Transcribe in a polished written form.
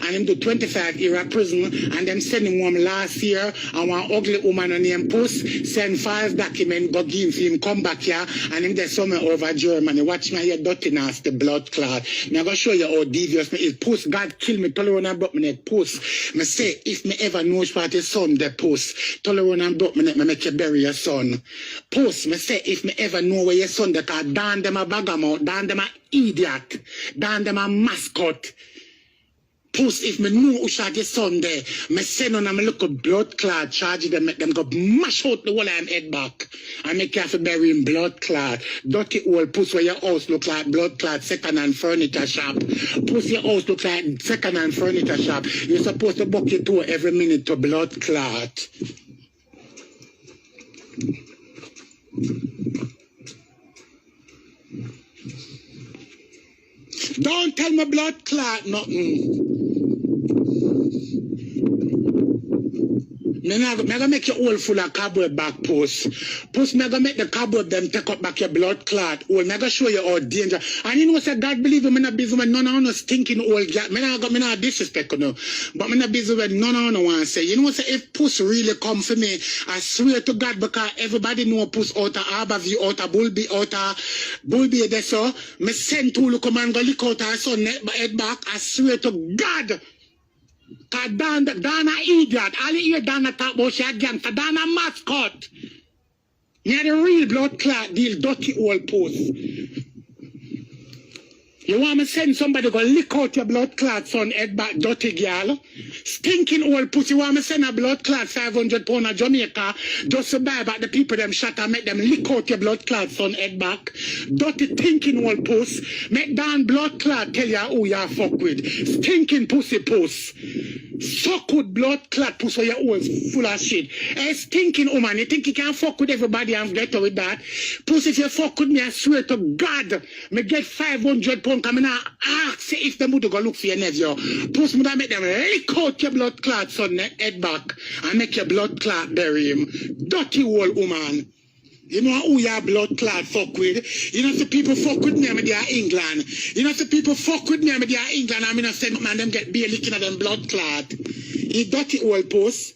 and him do 25 year prison, and them send him home last year, and one ugly woman named Puss send 5 documents, go give him, come back here, and him there somewhere over Germany. Watch me here, dirty nasty blood clot. Me I go show you how devious me is. Puss, God kill me, tell her when I broke me neck. Puss, me say, if me ever know what his son the Puss, tell her when I broke me neck, me make you bury your son. Puss, me say, if me ever know where your son that are down them a Bagga mouth, down them a idiot, down them a Mascot. Puss, if me know who shot your son there, me send on them a little blood clot charge them, make them go mash out the whole of him head back. And make you have to bury him blood clot. Dirty old Puss where your house look like blood clot second-hand furniture shop. Puss, your house look like second-hand furniture shop. You're supposed to book your toe every minute to blood clot. Don't tell me blood clot nothing. Me gonna make your hole full of cobweb back, Puss. Puss, me gonna make the cobweb them take up back your blood clot hole. Me gonna show you how danger. And you know, say God believe me not busy with none of no stinking old gal. Me not disrespect you know, but me not busy with none of no one say. You know, say if Puss really come for me, I swear to God, because everybody know Puss out of Harborview, out of Bulby there, so me send to look come and go lick out her son head back. I swear to God. Cause Dana idiot. All you hear Dana talk about she a gangster. Dana Mascot. You the real blood clot deal, dirty old Puss. You want me to send somebody go lick out your blood clot son head back, dirty girl? Stinking old Puss. You want me to send a blood clot 500 pounds of Jamaica just to buy back the people them shot and make them lick out your blood clot son head back? Dirty thinking old Puss. Make Dan blood clot tell you who you fuck with. Stinking pussy Puss. Suck with blood clot Puss where your holes full of shit. Hey, stinking woman, you think you can fuck with everybody and get away with that? Puss, if you fuck with me, I swear to God, me get 500 pounds. Come in and ask if them would go look for your nephew. Puss, me make them lick out your blood clot son head back and make your blood clot bury him. Dirty old woman. You know who your blood clot fuck with? You know the people fuck with me, they are England. You know the people fuck with me, they are England. I mean I say man them get beer licking at them blood clot. You dirty old Puss.